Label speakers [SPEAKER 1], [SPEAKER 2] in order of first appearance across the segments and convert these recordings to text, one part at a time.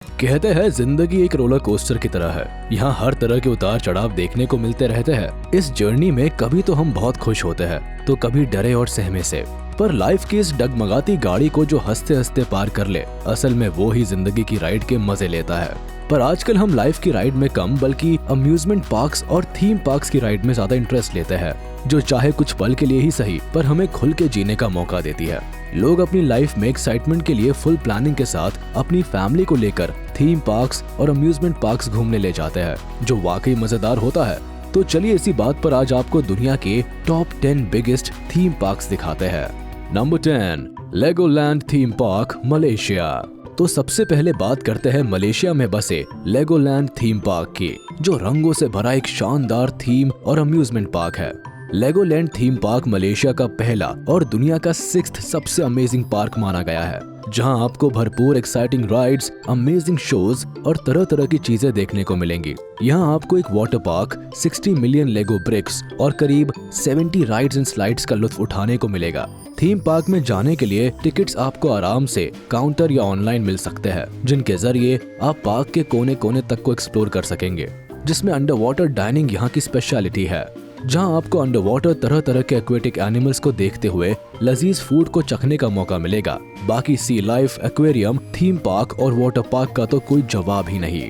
[SPEAKER 1] कहते हैं जिंदगी एक रोलर कोस्टर की तरह है। यहाँ हर तरह के उतार चढ़ाव देखने को मिलते रहते हैं। इस जर्नी में कभी तो हम बहुत खुश होते हैं तो कभी डरे और सहमे से। पर लाइफ की इस डगमगाती गाड़ी को जो हंसते हंसते पार कर ले, असल में वो ही जिंदगी की राइड के मजे लेता है। पर आजकल हम लाइफ की राइड में कम बल्कि अम्यूजमेंट पार्क्स और थीम पार्क्स की राइड में ज्यादा इंटरेस्ट लेते हैं, जो चाहे कुछ पल के लिए ही सही पर हमें खुल के जीने का मौका देती है। लोग अपनी लाइफ में एक्साइटमेंट के लिए फुल प्लानिंग के साथ अपनी फैमिली को लेकर थीम पार्क्स और अम्यूजमेंट पार्क्स घूमने ले जाते हैं, जो वाकई मजेदार होता है। तो चलिए इसी बात पर आज आपको दुनिया के टॉप 10 बिगेस्ट थीम पार्क्स दिखाते हैं। Number 10, Legoland theme park, Malaysia. तो सबसे पहले बात करते हैं मलेशिया में बसे लेगोलैंड थीम पार्क की, जो रंगों से भरा एक शानदार थीम और अम्यूजमेंट पार्क है। लेगोलैंड थीम पार्क मलेशिया का पहला और दुनिया का 6th सबसे अमेजिंग पार्क माना गया है, जहां आपको भरपूर एक्साइटिंग राइड्स, अमेजिंग शोज और तरह तरह की चीजें देखने को मिलेंगी। यहाँ आपको एक वाटर पार्क, 60 मिलियन लेगो ब्रिक्स और करीब 70 राइड्स एंड स्लाइड्स का लुत्फ उठाने को मिलेगा। थीम पार्क में जाने के लिए टिकट्स आपको आराम से काउंटर या ऑनलाइन मिल सकते हैं, जिनके जरिए आप पार्क के कोने कोने तक को एक्सप्लोर कर सकेंगे, जिसमें अंडर वाटर डाइनिंग यहाँ की स्पेशलिटी है, जहां आपको अंडर वाटर तरह तरह के एक्वेटिक एनिमल्स को देखते हुए लजीज फूड को चखने का मौका मिलेगा। बाकी सी लाइफ, एक्वेरियम, थीम पार्क और वाटर पार्क का तो कोई जवाब ही नहीं।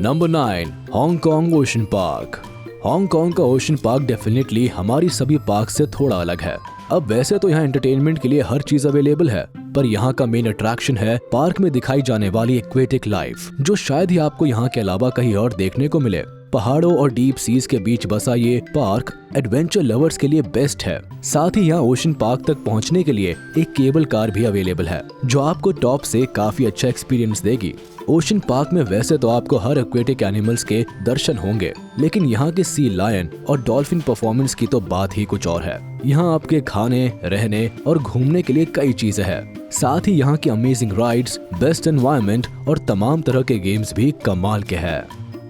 [SPEAKER 1] Number 9, Hong Kong ocean park. Hong Kong का ओशन पार्क डेफिनेटली हमारी सभी पार्क से थोड़ा अलग है। अब वैसे तो यहाँ एंटरटेनमेंट के लिए हर चीज अवेलेबल है, पर यहाँ का मेन अट्रैक्शन है पार्क में दिखाई जाने वाली एक्वेटिक लाइफ, जो शायद ही आपको यहाँ के अलावा कहीं और देखने को मिले। पहाड़ों और डीप सीज के बीच बसा ये पार्क एडवेंचर लवर्स के लिए बेस्ट है। साथ ही यहाँ ओशन पार्क तक पहुँचने के लिए एक केबल कार भी अवेलेबल है, जो आपको टॉप से काफी अच्छा एक्सपीरियंस देगी। ओशन पार्क में वैसे तो आपको हर एक्वेटिक एनिमल्स के दर्शन होंगे, लेकिन यहाँ के सी लायन और डॉल्फिन परफॉर्मेंस की तो बात ही कुछ और है। यहाँ आपके खाने, रहने और घूमने के लिए कई चीजें हैं। साथ ही यहाँ की अमेजिंग राइड्स, बेस्ट एनवायरनमेंट और तमाम तरह के गेम्स भी कमाल के हैं।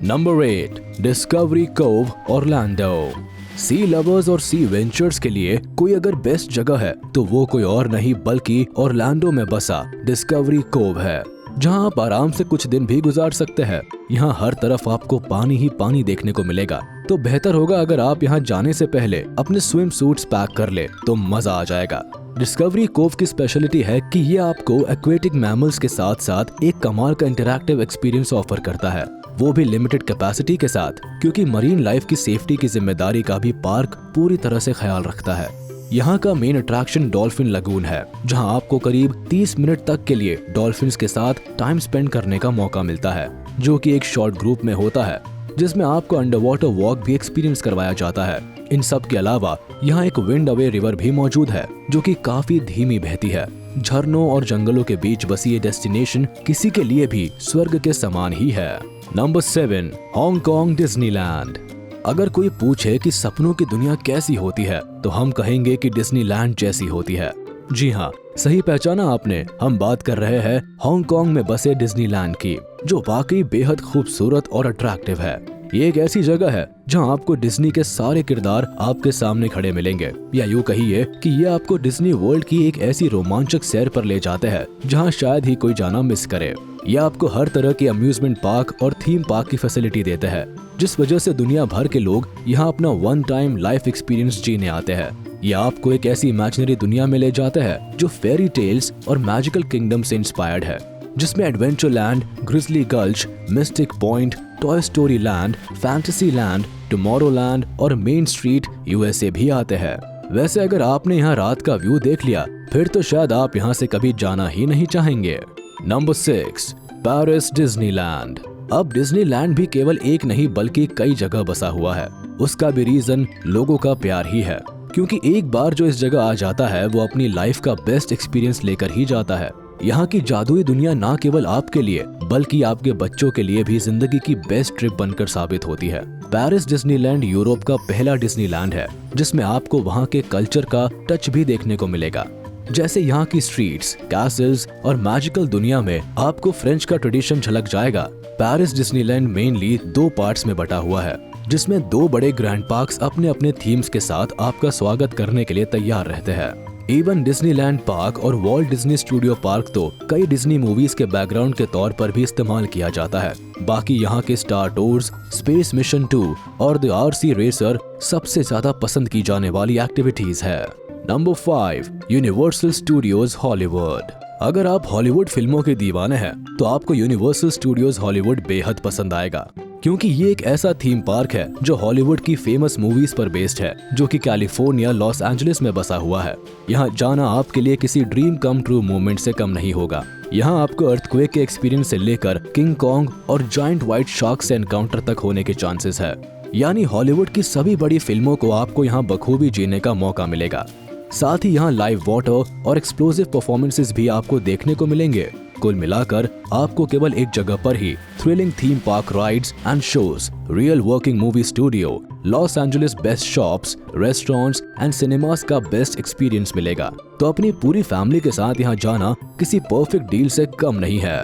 [SPEAKER 1] Number 8, Discovery Cove, Orlando. Sea lovers और सी वेंचर्स के लिए कोई अगर बेस्ट जगह है तो वो कोई और नहीं बल्कि ऑरलैंडो में बसा डिस्कवरी कोव है, जहां आप आराम से कुछ दिन भी गुजार सकते हैं। यहाँ हर तरफ आपको पानी ही पानी देखने को मिलेगा, तो बेहतर होगा अगर आप यहाँ जाने से पहले अपने स्विम सूट्स पैक कर ले तो मजा आ जाएगा। डिस्कवरी कोव की स्पेशलिटी है कि ये आपको एक्वेटिक मैमल्स के साथ साथ एक कमाल का इंटरैक्टिव एक्सपीरियंस ऑफर करता है, वो भी लिमिटेड कैपेसिटी के साथ, क्योंकि मरीन लाइफ की सेफ्टी की जिम्मेदारी का भी पार्क पूरी तरह से ख्याल रखता है। यहाँ का मेन अट्रैक्शन डॉल्फिन लगून है, जहाँ आपको करीब 30 मिनट तक के लिए डॉल्फिन्स के साथ टाइम स्पेंड करने का मौका मिलता है, जो कि एक शॉर्ट ग्रुप में होता है, जिसमें आपको अंडर वाटर वॉक भी एक्सपीरियंस करवाया जाता है। इन सब के अलावा यहाँ एक विंड अवे रिवर भी मौजूद है, जो कि काफी धीमी बहती है। झरनों और जंगलों के बीच बसी ये डेस्टिनेशन किसी के लिए भी स्वर्ग के समान ही है। Number 7, Hong Kong Disneyland. अगर कोई पूछे कि सपनों की दुनिया कैसी होती है, तो हम कहेंगे कि डिज्नीलैंड जैसी होती है। जी हाँ, सही पहचाना आपने, हम बात कर रहे हैं हांगकांग में बसे डिज्नीलैंड की, जो वाकई बेहद खूबसूरत और अट्रैक्टिव है। ये एक ऐसी जगह है जहां आपको डिज्नी के सारे किरदार आपके सामने खड़े मिलेंगे, या यूँ कहिए कि ये आपको डिज्नी वर्ल्ड की एक ऐसी रोमांचक सैर पर ले जाते हैं जहां शायद ही कोई जाना मिस करे। ये आपको हर तरह के अम्यूजमेंट पार्क और थीम पार्क की फैसिलिटी देते हैं, जिस वजह से दुनिया भर के लोग यहाँ अपना वन टाइम लाइफ एक्सपीरियंस जीने आते हैं। ये आपको एक ऐसी इमेजिनरी दुनिया में ले जाते हैं जो फेरी टेल्स और मैजिकल किंगडम से इंस्पायर्ड है, जिसमें Adventure Land, Grizzly Gulch, Mystic Point, Toy Story Land, Fantasy Land, Tomorrowland और मेन स्ट्रीट यूएसए भी आते हैं। वैसे अगर आपने यहाँ रात का व्यू देख लिया, फिर तो शायद आप यहाँ से कभी जाना ही नहीं चाहेंगे। Number 6, Paris Disneyland. अब डिज्नीलैंड भी केवल एक नहीं बल्कि कई जगह बसा हुआ है। उसका भी रीजन लोगों का प्यार ही है, क्योंकि एक बार जो इस जगह आ जाता है वो अपनी लाइफ का बेस्ट एक्सपीरियंस लेकर ही जाता है। यहाँ की जादुई दुनिया ना केवल आपके लिए बल्कि आपके बच्चों के लिए भी जिंदगी की बेस्ट ट्रिप बनकर साबित होती है। पेरिस डिज्नीलैंड यूरोप का पहला डिज्नीलैंड है, जिसमें आपको वहाँ के कल्चर का टच भी देखने को मिलेगा। जैसे यहाँ की स्ट्रीट्स, कैसल्स और मैजिकल दुनिया में आपको फ्रेंच का ट्रेडिशन झलक जाएगा। पेरिस डिज्नीलैंड मेनली 2 पार्ट्स में बटा हुआ है, जिसमें 2 बड़े ग्रैंड पार्क्स अपने अपने थीम्स के साथ आपका स्वागत करने के लिए तैयार रहते हैं। इवन डिज्नीलैंड पार्क और वॉल्ट डिज्नी स्टूडियो पार्क तो कई डिज्नी मूवीज के बैकग्राउंड के तौर पर भी इस्तेमाल किया जाता है। बाकी यहाँ के स्टार टूर्स, स्पेस मिशन 2 और द RC रेसर सबसे ज्यादा पसंद की जाने वाली एक्टिविटीज है। Number 5, universal studios Hollywood. अगर आप हॉलीवुड फिल्मों के दीवाने हैं तो आपको यूनिवर्सल स्टूडियोज हॉलीवुड बेहद पसंद आएगा, क्योंकि ये एक ऐसा थीम पार्क है जो हॉलीवुड की फेमस मूवीज पर बेस्ड है, जो कि कैलिफोर्निया लॉस एंजलिस में बसा हुआ है। यहाँ जाना आपके लिए किसी ड्रीम कम ट्रू मोमेंट से कम नहीं होगा। यहाँ आपको अर्थक्वेक के एक्सपीरियंस से लेकर किंग कॉन्ग और जायंट व्हाइट शार्क से एनकाउंटर तक होने के चांसेस है। यानी हॉलीवुड की सभी बड़ी फिल्मों को आपको यहाँ बखूबी जीने का मौका मिलेगा। साथ ही यहाँ लाइव वाटर और एक्सप्लोसिव परफॉर्मेंसेस भी आपको देखने को मिलेंगे। कुल मिलाकर आपको केवल एक जगह पर ही thrilling theme park rides and shows, real working movie studio, Los Angeles best shops, restaurants and cinemas का बेस्ट एक्सपीरियंस मिलेगा। तो अपनी पूरी फैमिली के साथ यहाँ जाना किसी परफेक्ट डील से कम नहीं है।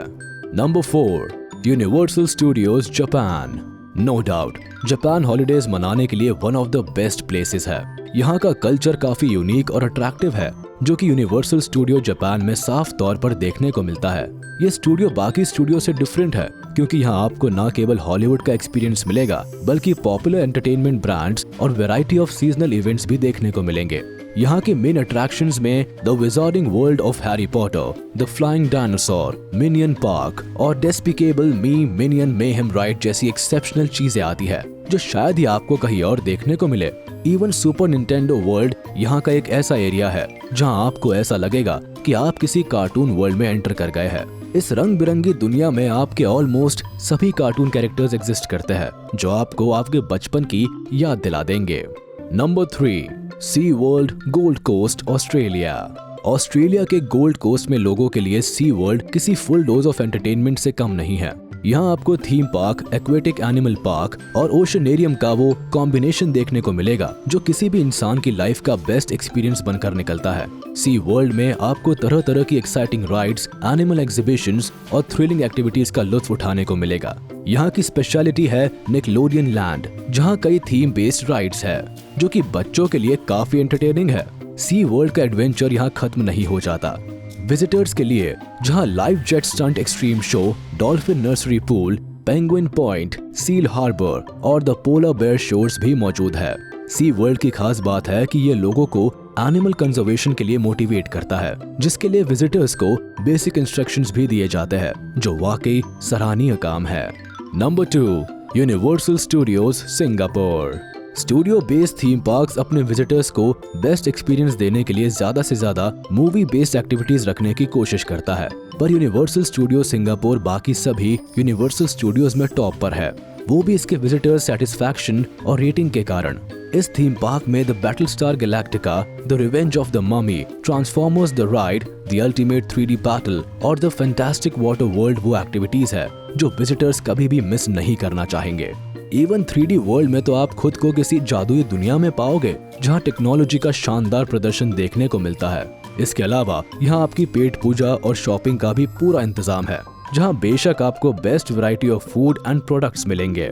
[SPEAKER 1] Number 4, Universal Studios Japan. No doubt Japan holidays मनाने के लिए one of the best places है। यहाँ का कल्चर काफी यूनिक और अट्रैक्टिव है, जो कि यूनिवर्सल स्टूडियो जापान में साफ तौर पर देखने को मिलता है। ये स्टूडियो बाकी स्टूडियो से डिफरेंट है, क्योंकि यहाँ आपको न केवल हॉलीवुड का एक्सपीरियंस मिलेगा, बल्कि पॉपुलर एंटरटेनमेंट ब्रांड्स और वैरायटी ऑफ सीजनल इवेंट्स भी देखने को मिलेंगे। यहाँ के मेन अट्रैक्शंस में the wizarding world of Harry Potter, the flying dinosaur, minion park और डेस्पिकेबल मी मिनियन मेहम राइड जैसी एक्सेप्शनल चीजें आती है, जो शायद ही आपको कहीं और देखने को मिले। इवन सुपर निंटेंडो वर्ल्ड यहाँ का एक ऐसा एरिया है जहाँ आपको ऐसा लगेगा कि आप किसी कार्टून वर्ल्ड में एंटर कर गए हैं। इस रंग बिरंगी दुनिया में आपके ऑलमोस्ट सभी कार्टून कैरेक्टर्स एग्जिस्ट करते हैं, जो आपको आपके बचपन की याद दिला देंगे। Number 3, Sea World Gold Coast Australia. Australia के गोल्ड कोस्ट में लोगों के लिए सी वर्ल्ड किसी फुल डोज ऑफ एंटरटेनमेंट से कम नहीं है। यहाँ आपको theme park, aquatic animal park और ओशनेरियम का वो कॉम्बिनेशन देखने को मिलेगा, जो किसी भी इंसान की लाइफ का बेस्ट एक्सपीरियंस बनकर निकलता है। सी वर्ल्ड में आपको तरह तरह की एक्साइटिंग राइड्स, एनिमल एग्जीबिशंस और थ्रिलिंग एक्टिविटीज का लुत्फ उठाने को मिलेगा। यहाँ की स्पेशलिटी है निकलोडियन लैंड, जहाँ कई थीम बेस्ड राइड्स है, जो कि बच्चों के लिए काफी एंटरटेनिंग है। सी वर्ल्ड का एडवेंचर यहाँ खत्म नहीं हो जाता। विजिटर्स के लिए जहां live jet stunt extreme show, dolphin nursery pool, penguin point, seal harbour और द पोलर बेयर शोर्स भी मौजूद है। सी वर्ल्ड की खास बात है कि ये लोगों को एनिमल कंजर्वेशन के लिए मोटिवेट करता है, जिसके लिए विजिटर्स को बेसिक इंस्ट्रक्शंस भी दिए जाते हैं, जो वाकई सराहनीय काम है। Number 2, universal studios Singapore. Studio based theme parks अपने विजिटर्स को बेस्ट एक्सपीरियंस देने के लिए ज्यादा से ज्यादा मूवी बेस्ड एक्टिविटीज रखने की कोशिश करता है, पर यूनिवर्सल स्टूडियो सिंगापुर बाकी सभी यूनिवर्सल स्टूडियोज में टॉप पर है, वो भी इसके विजिटर्स सेटिस्फैक्शन और रेटिंग के कारण। इस थीम पार्क में the Battlestar Galactica, the Revenge of the Mummy, Transformers the Ride, the Ultimate 3D battle और द फैंटास्टिक वाटर वर्ल्ड वो एक्टिविटीज है जो विजिटर्स कभी भी मिस नहीं करना चाहेंगे। इवन 3D वर्ल्ड में तो आप खुद को किसी जादुई दुनिया में पाओगे, जहां टेक्नोलॉजी का शानदार प्रदर्शन देखने को मिलता है। इसके अलावा यहाँ आपकी पेट पूजा और शॉपिंग का भी पूरा इंतजाम है, जहां बेशक आपको best variety of food and products मिलेंगे।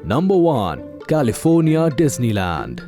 [SPEAKER 1] Number 1, California Disneyland.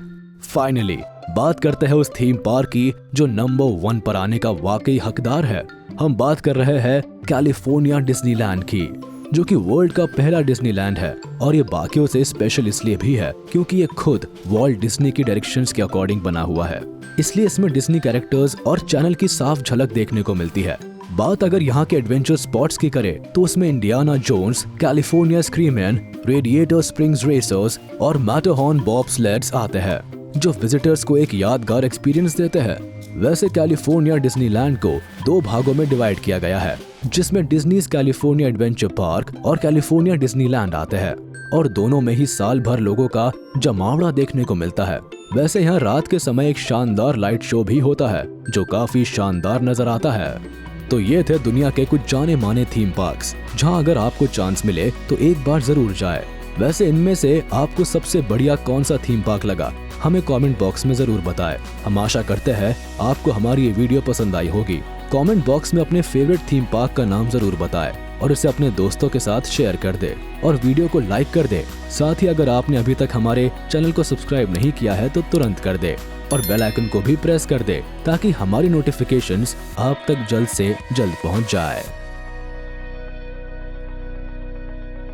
[SPEAKER 1] फाइनली बात करते हैं उस थीम पार्क की जो नंबर 1 पर आने का वाकई हकदार है। हम बात कर रहे हैं कैलिफोर्निया डिज्नीलैंड की, जो कि वर्ल्ड का पहला डिज्नीलैंड है, और ये बाकियों से स्पेशल इसलिए भी है क्योंकि ये खुद वॉल्ट डिज्नी की डायरेक्शंस के अकॉर्डिंग बना हुआ है। इसलिए इसमें डिज्नी कैरेक्टर्स और चैनल की साफ झलक देखने को मिलती है। बात अगर यहाँ के एडवेंचर स्पॉट्स की करें तो उसमें Indiana Jones, California Screamin, Radiator Springs Racers और मैटरहॉर्न बॉब्स्लेड्स आते हैं, जो विजिटर्स को एक यादगार एक्सपीरियंस देते हैं। वैसे कैलिफोर्निया डिज्नीलैंड को 2 भागों में डिवाइड किया गया है, जिसमें डिज्नीज कैलिफोर्निया एडवेंचर पार्क और कैलिफोर्निया डिज्नीलैंड आते हैं, और दोनों में ही साल भर लोगों का जमावड़ा देखने को मिलता है। वैसे यहाँ रात के समय एक शानदार लाइट शो भी होता है, जो काफी शानदार नजर आता है। तो ये थे दुनिया के कुछ जाने माने थीम पार्क्स, जहाँ अगर आपको चांस मिले तो एक बार जरूर जाए। वैसे इनमें से आपको सबसे बढ़िया कौन सा थीम पार्क लगा, हमें कमेंट बॉक्स में जरूर बताएं। हम आशा करते हैं आपको हमारी ये वीडियो पसंद आई होगी। कमेंट बॉक्स में अपने फेवरेट थीम पार्क का नाम जरूर बताएं और इसे अपने दोस्तों के साथ शेयर कर दे और वीडियो को लाइक कर दे। साथ ही अगर आपने अभी तक हमारे चैनल को सब्सक्राइब नहीं किया है तो तुरंत कर दे। और बेल आइकन को भी प्रेस कर दे ताकि हमारी नोटिफिकेशंस आप तक जल्द से जल्द पहुंच जाए।